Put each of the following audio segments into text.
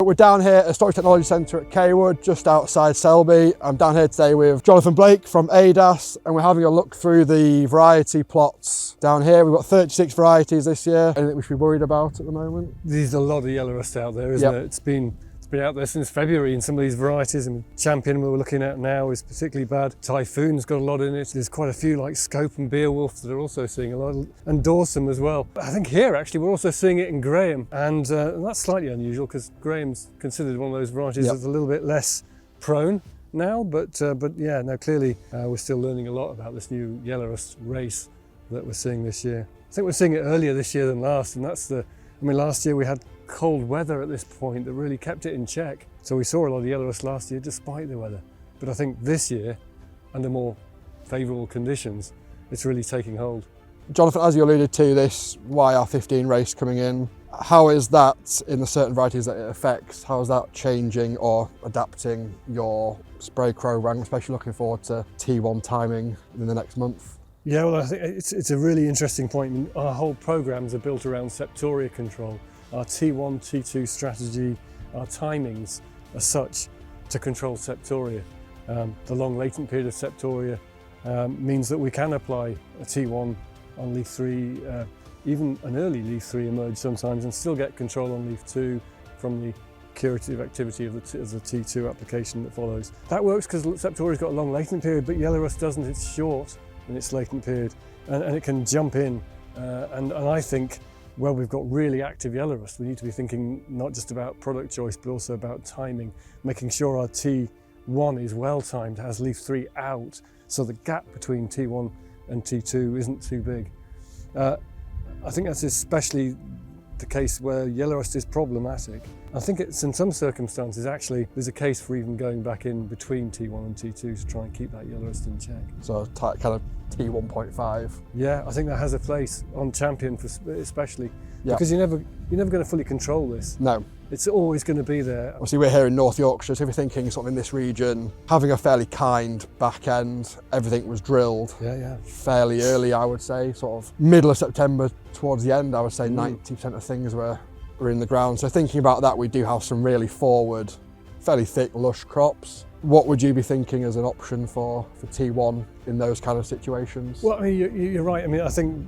We're down here at Storage Technology Centre at Cawood, just outside Sowerby. I'm down here today with Jonathan Blake from ADAS, and we're having a look through the variety plots down here. We've got 36 varieties this year. Anything we should be worried about at the moment? There's a lot of yellow rust out there, isn't it? It's been out there since February in some of these varieties, and Champion we're looking at now is particularly bad. Typhoon's got a lot in it. There's quite a few like Scope and Beowulf that are also seeing a lot, and Dawson as well. But I think here actually we're also seeing it in Graham, and that's slightly unusual because Graham's considered one of those varieties that's a little bit less prone now, but yeah, no, clearly we're still learning a lot about this new yellow rust race that we're seeing this year. I think we're seeing it earlier this year than last, and that's last year we had cold weather at this point that really kept it in check. So we saw a lot of yellow rust last year despite the weather. But I think this year, under more favourable conditions, it's really taking hold. Jonathan, as you alluded to, this YR15 race coming in, how is that in the certain varieties that it affects? How is that changing or adapting your spray program, especially looking forward to T1 timing in the next month? Yeah, well, I think it's a really interesting point. I mean, our whole programs are built around Septoria control. Our T1, T2 strategy, our timings are such to control Septoria. The long latent period of Septoria means that we can apply a T1 on leaf 3, even an early leaf 3 emerge sometimes, and still get control on leaf 2 from the curative activity of the T2 application that follows. That works because Septoria's got a long latent period, but yellow rust doesn't. It's short in its latent period, and it can jump in. And I think, well, we've got really active yellow rust. We need to be thinking not just about product choice, but also about timing, making sure our T1 is well timed, has leaf 3 out, so the gap between T1 and T2 isn't too big. I think that's especially the case where yellow rust is problematic. I think it's in some circumstances actually there's a case for even going back in between T1 and T2 to try and keep that yellow rust in check. So kind of T1.5. Yeah, I think that has a place on Champion especially, because you're never going to fully control this. No. It's always going to be there. Obviously we're here in North Yorkshire, so if you're thinking sort of in this region, having a fairly kind back end, everything was drilled fairly early, I would say, sort of middle of September towards the end, I would say 90% of things were in the ground. So thinking about that, we do have some really forward, fairly thick, lush crops. What would you be thinking as an option for T1 in those kind of situations? Well, I mean, you're right. I mean, I think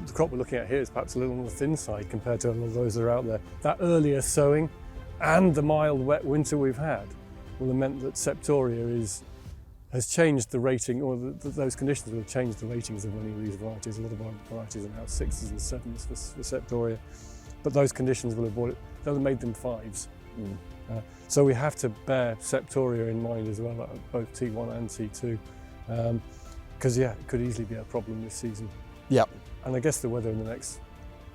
the crop we're looking at here is perhaps a little on the thin side compared to a lot of those that are out there. That earlier sowing and the mild, wet winter we've had will have meant that Septoria has changed the rating, or those conditions will have changed the ratings of many of these varieties. A lot of our varieties are now 6s and 7s for Septoria, but those conditions will have made them 5s. So we have to bear Septoria in mind as well, both T1 and T2, because it could easily be a problem this season. Yep. And I guess the weather in the next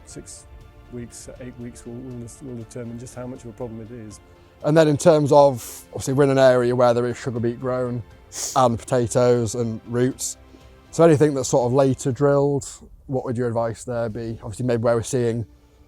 6 weeks, 8 weeks will determine just how much of a problem it is. And then in terms of, obviously we're in an area where there is sugar beet grown and potatoes and roots. So anything that's sort of later drilled, what would your advice there be? Obviously maybe where we're seeing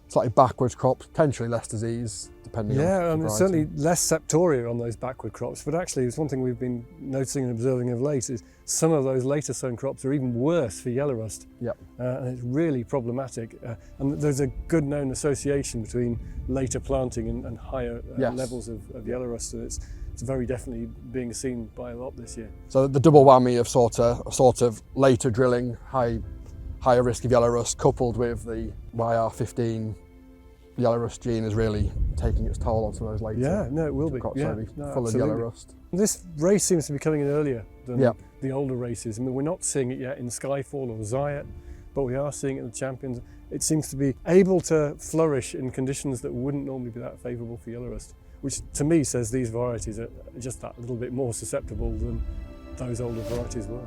slightly backwards crops, potentially less disease, depending on the variety. Certainly less Septoria on those backward crops, but actually it's one thing we've been noticing and observing of late is some of those later sown crops are even worse for yellow rust. Yep. And it's really problematic. And there's a good known association between later planting and higher levels of yellow rust, and it's very definitely being seen by a lot this year. So the double whammy of sort of later drilling, higher risk of yellow rust, coupled with the YR15 yellow rust gene is really taking its toll on some of those later. Yeah, no, it will be. Crops full of yellow rust. This race seems to be coming in earlier than the older races. I mean, we're not seeing it yet in Skyfall or Zayat, but we are seeing it in the Champions. It seems to be able to flourish in conditions that wouldn't normally be that favourable for yellow rust, which to me says these varieties are just that little bit more susceptible than those older varieties were.